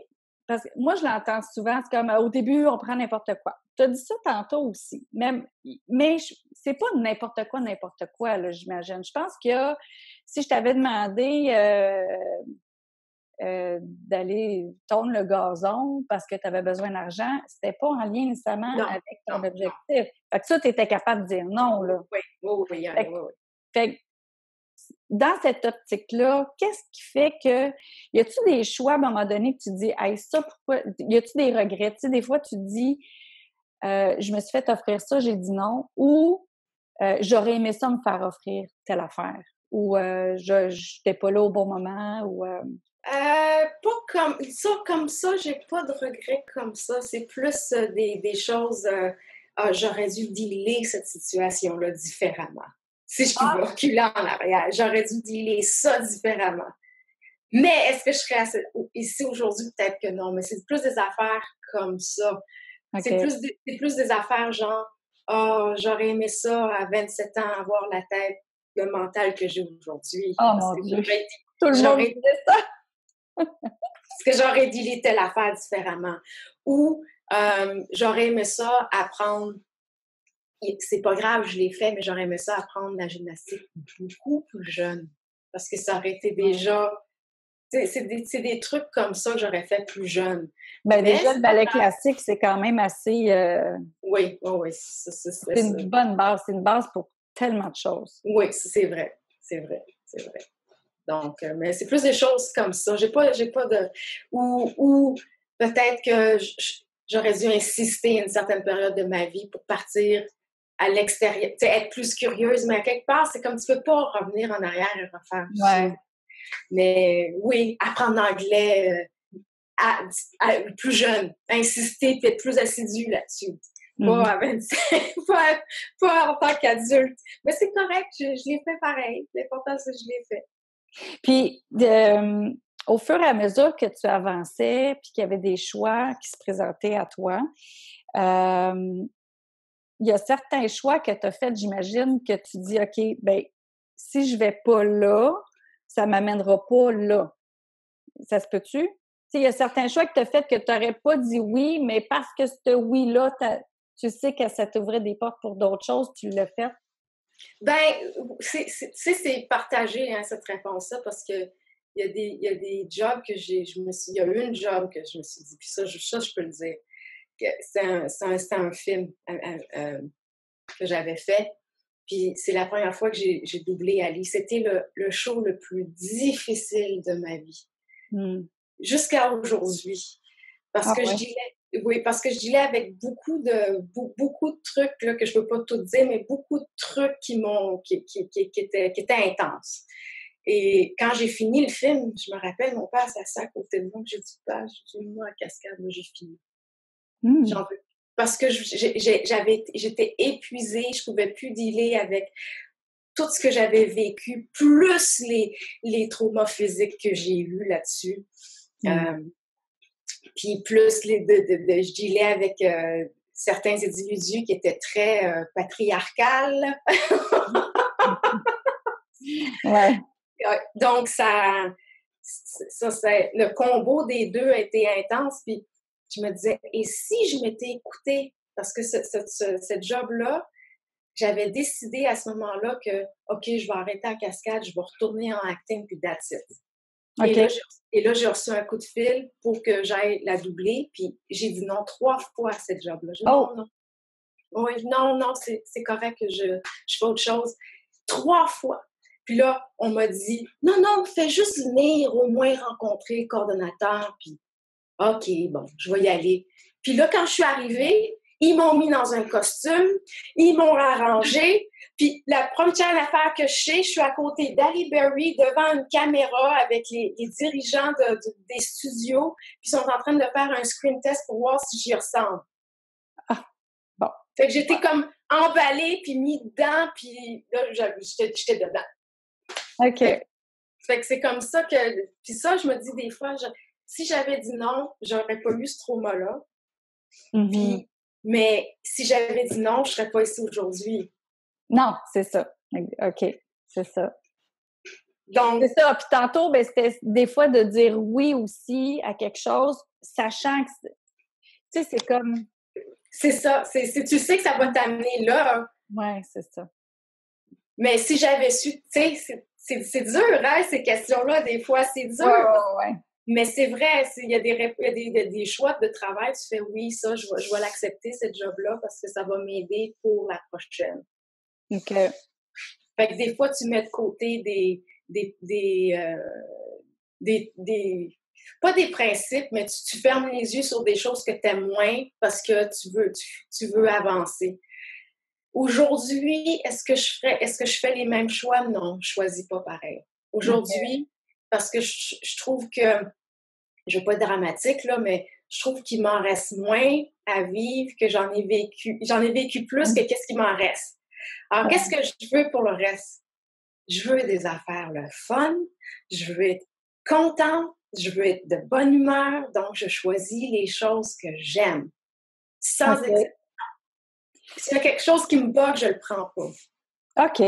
[SPEAKER 1] parce que moi, je l'entends souvent, c'est comme au début, on prend n'importe quoi. Tu as dit ça tantôt aussi. Mais c'est pas n'importe quoi, là, j'imagine. Je pense que si je t'avais demandé d'aller tondre le gazon parce que tu avais besoin d'argent, c'était pas en lien nécessairement avec ton objectif. Non. Fait que ça, tu étais capable de dire non, là.
[SPEAKER 2] Oui.
[SPEAKER 1] Fait que dans cette optique-là, qu'est-ce qui fait que... Y a-tu des choix à un moment donné que tu dis, hey, ça, pourquoi... Y a-tu des regrets? Tu sais, des fois, tu dis, je me suis fait offrir ça, j'ai dit non, ou j'aurais aimé ça me faire offrir telle affaire, ou je n'étais pas là au bon moment, ou...
[SPEAKER 2] Pas comme ça, j'ai pas de regrets comme ça. C'est plus des choses, j'aurais dû dealer cette situation-là différemment. Si je pouvais reculer en arrière, j'aurais dû dealer ça différemment. Mais est-ce que je serais ici aujourd'hui? Peut-être que non, mais c'est plus des affaires comme ça. Okay. C'est plus des affaires genre, j'aurais aimé ça à 27 ans, avoir la tête, le mental que j'ai aujourd'hui.
[SPEAKER 1] Oh mon Dieu! Tout le monde dit ça!
[SPEAKER 2] Parce que j'aurais dealé telle affaire différemment. Ou j'aurais aimé ça apprendre, c'est pas grave, je l'ai fait, mais j'aurais aimé ça apprendre la gymnastique beaucoup plus jeune. Parce que ça aurait été déjà... C'est des trucs comme ça que j'aurais fait plus jeune.
[SPEAKER 1] Ben déjà, le ballet classique, c'est quand même assez...
[SPEAKER 2] Oui.
[SPEAKER 1] C'est une bonne base. C'est une base pour tellement de choses.
[SPEAKER 2] Oui, c'est vrai. Donc, mais c'est plus des choses comme ça. J'ai pas de... Ou peut-être que j'aurais dû insister à une certaine période de ma vie pour partir à l'extérieur, être plus curieuse, mais à quelque part, c'est comme tu peux pas revenir en arrière et refaire ça. Mais oui, apprendre l'anglais plus jeune, insister et être plus assidu là-dessus. Pas à 25, pas en tant qu'adulte. Mais c'est correct, je l'ai fait pareil. L'important, c'est que je l'ai fait.
[SPEAKER 1] Puis, au fur et à mesure que tu avançais, puis qu'il y avait des choix qui se présentaient à toi, il y a certains choix que tu as faits, j'imagine, que tu dis, OK, ben si je vais pas là, ça m'amènera pas là. Ça se peut-tu? Tu sais, il y a certains choix que tu as faits que tu n'aurais pas dit oui, mais parce que ce oui-là, tu sais que ça t'ouvrait des portes pour d'autres choses, tu l'as fait?
[SPEAKER 2] Ben, c'est partagé, hein, cette réponse-là, parce que il y a des jobs que il y a eu une job que je me suis dit, puis ça, je peux le dire, que c'était un film que j'avais fait, puis c'est la première fois que j'ai doublé Ali. C'était le show le plus difficile de ma vie. jusqu'à aujourd'hui. Parce que je dealais, oui, parce que je dealais avec beaucoup de trucs là, que je peux pas tout dire, mais beaucoup de trucs qui étaient intenses. Et quand j'ai fini le film, je me rappelle, mon père s'assit à côté de moi, j'ai dit, père, j'ai dit, moi, à Cascade, moi, j'ai fini. J'en veux. Parce que j'étais épuisée, je pouvais plus dealer avec tout ce que j'avais vécu, plus les traumas physiques que j'ai eus là-dessus. Puis plus je dealais avec certains individus qui étaient très patriarcales.
[SPEAKER 1] Ouais.
[SPEAKER 2] Donc, le combo des deux a été intense. Puis je me disais, et si je m'étais écoutée? Parce que cette job-là, j'avais décidé à ce moment-là que, OK, je vais arrêter à Cascade, je vais retourner en acting, puis that's it. Okay. Et là, j'ai reçu un coup de fil pour que j'aille la doubler, puis j'ai dit non 3 fois à cette job-là. Dit, non, non. Oui, non, c'est correct que je fais autre chose. 3 fois. Puis là, on m'a dit, non, fais juste venir au moins rencontrer le coordonnateur, puis OK, bon, je vais y aller. Puis là, quand je suis arrivée, ils m'ont mis dans un costume, ils m'ont arrangé, puis la première affaire que je sais, je suis à côté d'Halle Berry devant une caméra avec les dirigeants des studios, puis ils sont en train de faire un screen test pour voir si j'y ressemble.
[SPEAKER 1] Ah, bon.
[SPEAKER 2] Fait que j'étais comme emballée, puis mis dedans, puis là, j'étais dedans.
[SPEAKER 1] OK.
[SPEAKER 2] Fait que c'est comme ça que... Puis ça, je me dis des fois, si j'avais dit non, j'aurais pas eu ce trauma-là. Puis, mais si j'avais dit non, je serais pas ici aujourd'hui.
[SPEAKER 1] Non, c'est ça. OK, c'est ça.
[SPEAKER 2] Donc,
[SPEAKER 1] c'est ça. Puis tantôt, c'était des fois de dire oui aussi à quelque chose, sachant que, tu sais, c'est comme...
[SPEAKER 2] C'est ça. Tu sais que ça va t'amener là.
[SPEAKER 1] Oui, c'est ça.
[SPEAKER 2] Mais si j'avais su, tu sais, c'est dur, hein, ces questions-là, des fois, c'est dur.
[SPEAKER 1] Ouais.
[SPEAKER 2] Mais c'est vrai, il y a des choix de travail. Tu fais oui, ça, je vais l'accepter, cette job-là, parce que ça va m'aider pour la prochaine.
[SPEAKER 1] OK.
[SPEAKER 2] Fait que des fois, tu mets de côté pas des principes, mais tu fermes les yeux sur des choses que tu aimes moins parce que tu veux avancer. Aujourd'hui, est-ce que je fais les mêmes choix? Non, je choisis pas pareil. Aujourd'hui, parce que je trouve que, je veux pas être dramatique, là, mais je trouve qu'il m'en reste moins à vivre que j'en ai vécu. J'en ai vécu plus que qu'est-ce qui m'en reste. Alors, qu'est-ce que je veux pour le reste? Je veux des affaires le fun, je veux être contente, je veux être de bonne humeur, donc je choisis les choses que j'aime. Sans exception. S'il y a quelque chose qui me bug, je le prends pas.
[SPEAKER 1] OK.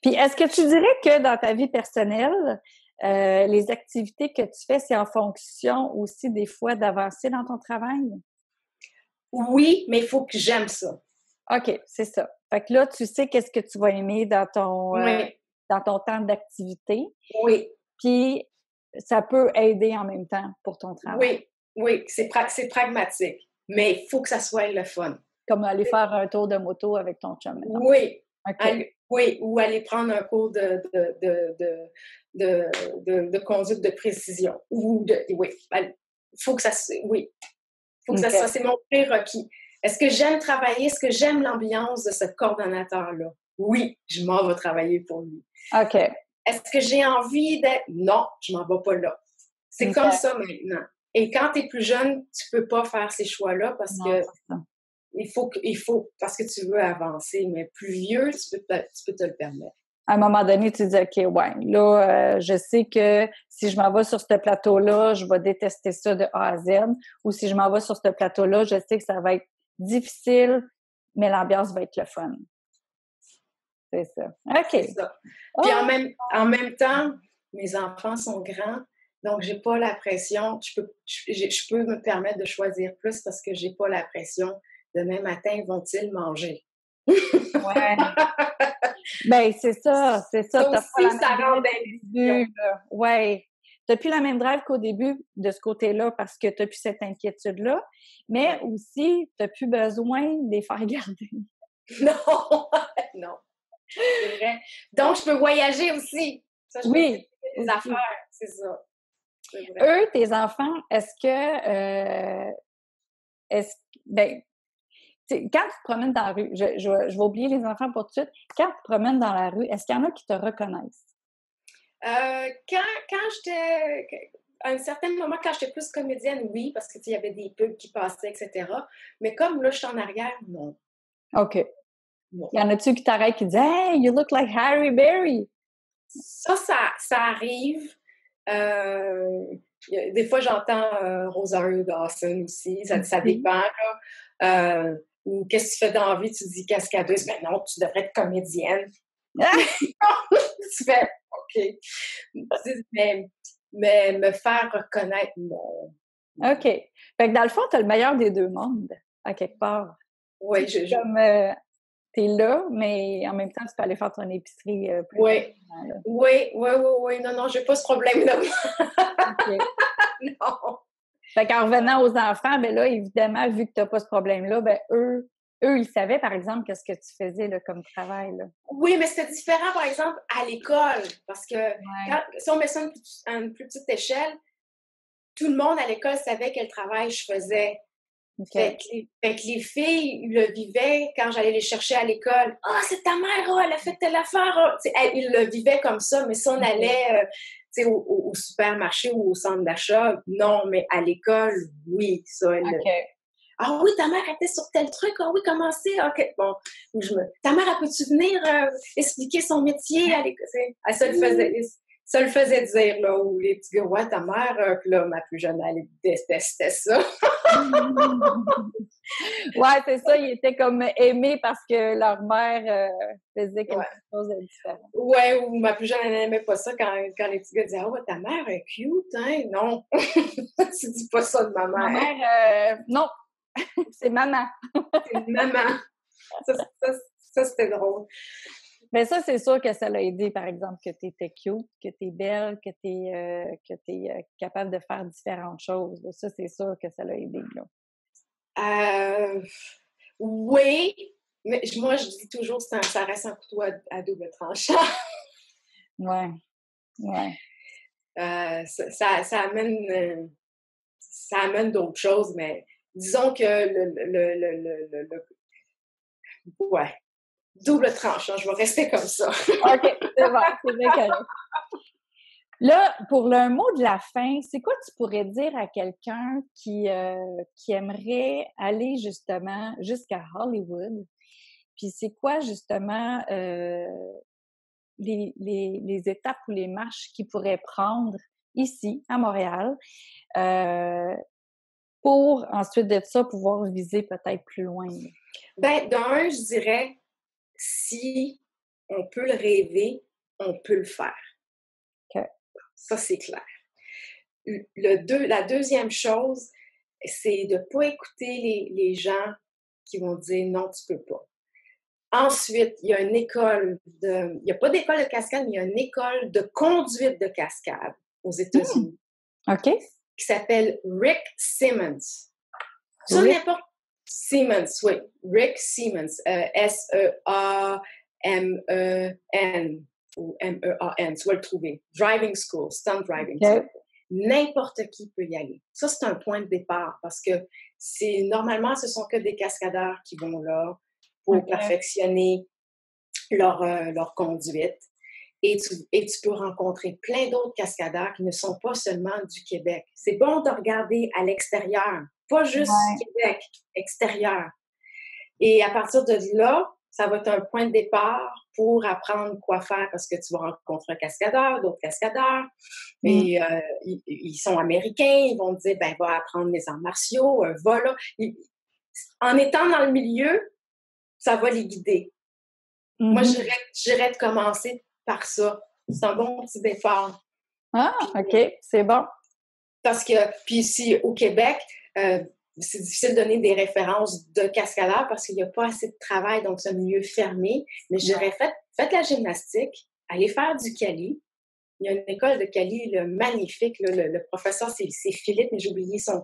[SPEAKER 1] Puis, est-ce que tu dirais que dans ta vie personnelle, les activités que tu fais, c'est en fonction aussi des fois d'avancer dans ton travail?
[SPEAKER 2] Oui, mais il faut que j'aime ça.
[SPEAKER 1] OK, c'est ça. Fait que là, tu sais qu'est-ce que tu vas aimer dans ton temps d'activité.
[SPEAKER 2] Oui.
[SPEAKER 1] Puis, ça peut aider en même temps pour ton travail.
[SPEAKER 2] Oui, c'est pragmatique, mais il faut que ça soit le fun.
[SPEAKER 1] Comme aller faire un tour de moto avec ton chum, maintenant.
[SPEAKER 2] Oui.
[SPEAKER 1] Okay.
[SPEAKER 2] Ou aller prendre un cours de conduite de précision. Oui, il faut que ça faut que ça soit, c'est mon prérequis. Est-ce que j'aime travailler? Est-ce que j'aime l'ambiance de ce coordonnateur-là? Oui, je m'en vais travailler pour lui.
[SPEAKER 1] OK.
[SPEAKER 2] Est-ce que j'ai envie d'être... Non, je m'en vais pas là. C'est comme ça maintenant. Et quand tu es plus jeune, tu peux pas faire ces choix-là parce que il faut parce que tu veux avancer. Mais plus vieux, tu peux te le permettre.
[SPEAKER 1] À un moment donné, tu dis, OK, ouais, là, je sais que si je m'en vais sur ce plateau-là, je vais détester ça de A à Z. Ou si je m'en vais sur ce plateau-là, je sais que ça va être difficile, mais l'ambiance va être le fun. C'est ça. OK.
[SPEAKER 2] C'est ça. Puis en même temps, mes enfants sont grands, donc j'ai pas la pression. Je peux me permettre de choisir plus parce que j'ai pas la pression. Demain matin, vont-ils manger?
[SPEAKER 1] Ouais. Ben, c'est ça.
[SPEAKER 2] Ça aussi, ça rend bien.
[SPEAKER 1] Oui. Tu n'as plus la même drive qu'au début de ce côté-là parce que tu n'as plus cette inquiétude-là, mais aussi, tu n'as plus besoin de les faire garder.
[SPEAKER 2] Non. C'est vrai. Donc, je peux voyager aussi. Ça, je
[SPEAKER 1] oui.
[SPEAKER 2] peux des affaires, c'est ça. c'est vrai.
[SPEAKER 1] Eux, tes enfants, ben, quand tu te promènes dans la rue, je vais oublier les enfants pour tout de suite. Quand tu te promènes dans la rue, est-ce qu'il y en a qui te reconnaissent?
[SPEAKER 2] Quand j'étais à un certain moment, quand j'étais plus comédienne, oui, parce que, tu sais, il y avait des pubs qui passaient, et cetera. Mais comme là, je suis en arrière, non,
[SPEAKER 1] OK.
[SPEAKER 2] non.
[SPEAKER 1] Y en a-tu qui t'arrêtent qui disent Hey, you look like Harry Berry?
[SPEAKER 2] Ça arrive. Des fois, j'entends Rosario Dawson aussi. Ça
[SPEAKER 1] OK.
[SPEAKER 2] dépend, là. Ou qu'est-ce que tu fais dans la vie? Tu dis cascadeuse. Mais non, tu devrais être comédienne. Tu fais OK. Mais me faire reconnaître, non.
[SPEAKER 1] OK. Fait que dans le fond, tu as le meilleur des deux mondes, à quelque part.
[SPEAKER 2] Oui,
[SPEAKER 1] Comme t'es là, mais en même temps, tu peux aller faire ton épicerie plus
[SPEAKER 2] oui,
[SPEAKER 1] facilement. Là.
[SPEAKER 2] oui. Non, j'ai pas ce problème-là.
[SPEAKER 1] OK.
[SPEAKER 2] Non.
[SPEAKER 1] Fait qu'en revenant aux enfants, ben là, évidemment, vu que tu n'as pas ce problème-là, ben eux, ils savaient, par exemple, qu'est-ce que tu faisais là, comme travail. Là.
[SPEAKER 2] Oui, mais c'était différent, par exemple, à l'école. Parce que
[SPEAKER 1] Ouais.
[SPEAKER 2] si on met ça à une plus petite échelle, tout le monde à l'école savait quel travail je faisais.
[SPEAKER 1] OK.
[SPEAKER 2] Fait que les filles le vivaient quand j'allais les chercher à l'école. « Ah, c'est ta mère, oh, elle a fait telle affaire! Oh. » Ils le vivaient comme ça, mais si on allait au supermarché ou au centre d'achat, non, mais à l'école, oui, ça,
[SPEAKER 1] OK.
[SPEAKER 2] Ah oui, ta mère était sur tel truc. Ah oui, comment c'est? OK, bon. Ta mère, elle peut-tu venir expliquer son métier à l'école? Ça le faisait dire, là, où les petits gars, ouais, ta mère, puis là, ma plus jeune, elle détestait ça.
[SPEAKER 1] Ouais, c'est ça, ils étaient comme aimés parce que leur mère faisait quelque
[SPEAKER 2] Ouais.
[SPEAKER 1] chose de différent.
[SPEAKER 2] Ouais, ou ma plus jeune, elle n'aimait pas ça quand les petits gars disaient, ah ouais, ta mère est cute, hein? Non, tu dis pas ça de ma
[SPEAKER 1] Ma
[SPEAKER 2] mère.
[SPEAKER 1] mère, non, c'est maman.
[SPEAKER 2] C'est maman. Ça, c'était drôle.
[SPEAKER 1] Mais ça, c'est sûr que ça l'a aidé, par exemple, que tu étais cute, que tu es belle, que tu es capable de faire différentes choses. Ça, c'est sûr que ça l'a aidé. Là.
[SPEAKER 2] Oui, mais moi, je dis toujours que ça reste un couteau à double tranchant.
[SPEAKER 1] Ouais, ouais.
[SPEAKER 2] Ça amène d'autres choses, mais disons que ouais, double tranchant, je vais rester comme ça.
[SPEAKER 1] OK, c'est bon, c'est bien correct. Là, pour le mot de la fin, c'est quoi tu pourrais dire à quelqu'un qui aimerait aller justement jusqu'à Hollywood? Puis c'est quoi justement les étapes ou les marches qu'il pourrait prendre ici, à Montréal, pour ensuite de ça pouvoir viser peut-être plus loin? Là?
[SPEAKER 2] Ben, d'un, je dirais, si on peut le rêver, on peut le faire.
[SPEAKER 1] OK.
[SPEAKER 2] Ça, c'est clair. La deuxième chose, c'est de ne pas écouter les gens qui vont dire non, tu peux pas. Ensuite, il y a une école il n'y a pas d'école de cascade, mais il y a une école de conduite de cascade aux États-Unis.
[SPEAKER 1] OK.
[SPEAKER 2] Qui s'appelle Rick Simmons. Ça,
[SPEAKER 1] Rick.
[SPEAKER 2] n'importe. Simmons, oui. Rick Simmons. S-E-A-M-E-N ou M-E-A-N. Tu vas le trouver. Driving School, Stunt Driving School. N'importe qui peut y aller. Ça, c'est un point de départ parce que normalement, ce sont que des cascadeurs qui vont là pour perfectionner leur conduite. Et tu peux rencontrer plein d'autres cascadeurs qui ne sont pas seulement du Québec. C'est bon de regarder à l'extérieur, pas juste Québec, extérieur. Et à partir de là, ça va être un point de départ pour apprendre quoi faire parce que tu vas rencontrer un cascadeur, d'autres cascadeurs. Et ils sont américains, ils vont te dire, ben, va apprendre les arts martiaux, va là. En étant dans le milieu, ça va les guider. Moi, j'irais de commencer par ça. C'est un bon petit départ.
[SPEAKER 1] Ah, OK, c'est bon.
[SPEAKER 2] Parce que, puis ici, au Québec, c'est difficile de donner des références de cascadeurs parce qu'il n'y a pas assez de travail dans ce milieu fermé. Mais j'aurais fait la gymnastique, aller faire du Cali. Il y a une école de Cali magnifique. Le professeur, c'est Philippe, mais j'ai oublié son...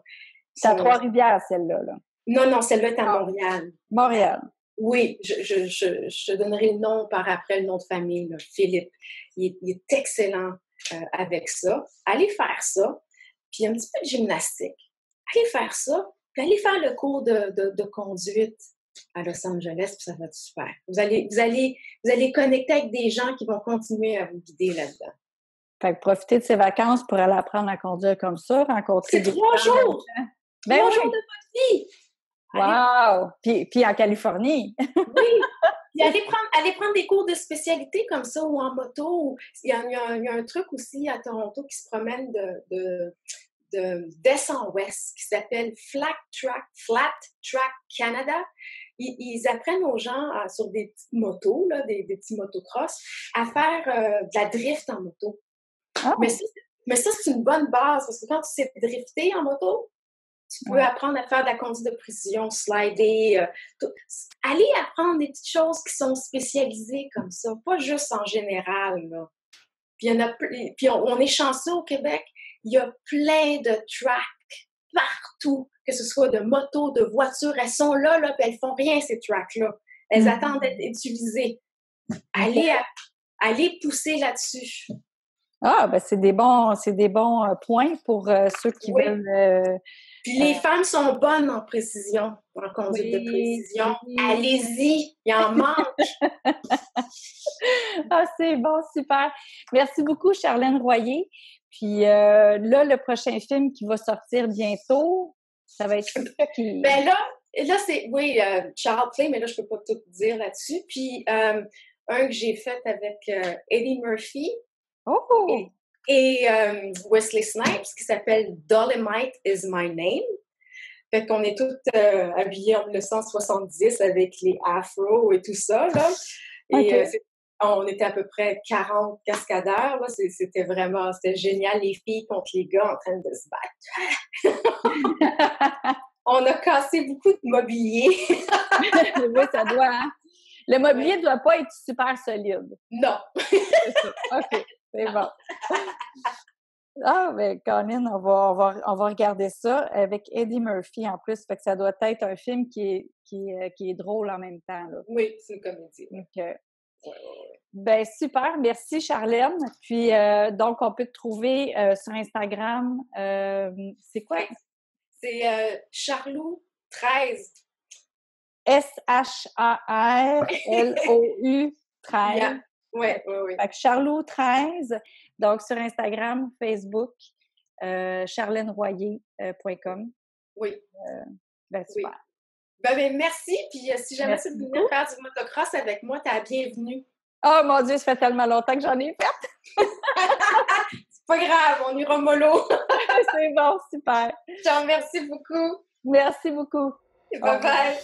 [SPEAKER 1] C'est à Trois-Rivières, celle-là. Là.
[SPEAKER 2] Non, celle-là est à Montréal.
[SPEAKER 1] Montréal.
[SPEAKER 2] Oui, je te donnerai le nom par après, le nom de famille, là, Philippe. Il est excellent avec ça. Allez faire ça. puis un petit peu de gymnastique. Allez faire ça, puis allez faire le cours de conduite à Los Angeles, puis ça va être super. Vous allez connecter avec des gens qui vont continuer à vous guider là-dedans.
[SPEAKER 1] Fait que profiter de ses vacances pour aller apprendre à conduire comme ça, rencontrer
[SPEAKER 2] C'est 3 jours!
[SPEAKER 1] Ben
[SPEAKER 2] 3
[SPEAKER 1] oui!
[SPEAKER 2] jours de votre vie!
[SPEAKER 1] Wow! Puis en Californie!
[SPEAKER 2] Oui! Puis allez prendre des cours de spécialité comme ça ou en moto. Il y a un truc aussi à Toronto qui se promène d'est en ouest qui s'appelle Flat Track Canada. Ils apprennent aux gens sur des petites motos, là, des petits motocross, à faire de la drift en moto.
[SPEAKER 1] Oh.
[SPEAKER 2] Mais ça, c'est une bonne base parce que quand tu sais drifter en moto, tu peux apprendre à faire de la conduite de précision, slider. Allez apprendre des petites choses qui sont spécialisées comme ça, pas juste en général. Là. Puis on est chanceux au Québec. Il y a plein de tracks partout, que ce soit de motos, de voitures. Elles sont là, puis elles font rien, ces tracks-là. Elles attendent d'être utilisées. Allez pousser là-dessus.
[SPEAKER 1] Ah, ben c'est des bons points pour ceux qui veulent...
[SPEAKER 2] Puis les femmes sont bonnes en précision, en conduite de précision. Oui. Allez-y, il en manque.
[SPEAKER 1] Ah, c'est bon, super. Merci beaucoup, Charlène Royer. Puis là, le prochain film qui va sortir bientôt, ça va être ça qui...
[SPEAKER 2] Ben là c'est, oui, Child Play, mais là, je peux pas tout dire là-dessus. Puis un que j'ai fait avec Eddie Murphy.
[SPEAKER 1] Oh!
[SPEAKER 2] Et Wesley Snipes, qui s'appelle Dolomite is my name. Fait qu'on est toutes habillées en 1970 avec les afros et tout ça, là. Et on était à peu près 40 cascadeurs, là. C'était génial, les filles contre les gars en train de se battre. On a cassé beaucoup de mobilier.
[SPEAKER 1] Oui, ça doit, hein? Le mobilier ne doit pas être super solide.
[SPEAKER 2] Non.
[SPEAKER 1] C'est ça. OK. C'est bon. Ah, ben, Colin, on va regarder ça avec Eddie Murphy en plus. Fait que ça doit être un film qui est drôle en même temps. Là.
[SPEAKER 2] Oui, c'est une comédie.
[SPEAKER 1] Donc, ben, super. Merci, Charlène. Puis, donc, on peut te trouver sur Instagram. C'est quoi?
[SPEAKER 2] C'est Charlou13.
[SPEAKER 1] SHARLOU 13.
[SPEAKER 2] Yeah. Oui.
[SPEAKER 1] Fait que Charlot13, donc sur Instagram, Facebook, charleneroyer.com.
[SPEAKER 2] Oui.
[SPEAKER 1] Ben, super.
[SPEAKER 2] Oui. Ben, merci. Puis si jamais tu veux venir faire du motocross avec moi, t'es la bienvenue.
[SPEAKER 1] Oh mon Dieu, ça fait tellement longtemps que j'en ai fait.
[SPEAKER 2] C'est pas grave, on ira mollo.
[SPEAKER 1] C'est bon, super.
[SPEAKER 2] Je te remercie beaucoup.
[SPEAKER 1] Merci beaucoup.
[SPEAKER 2] Bye bye.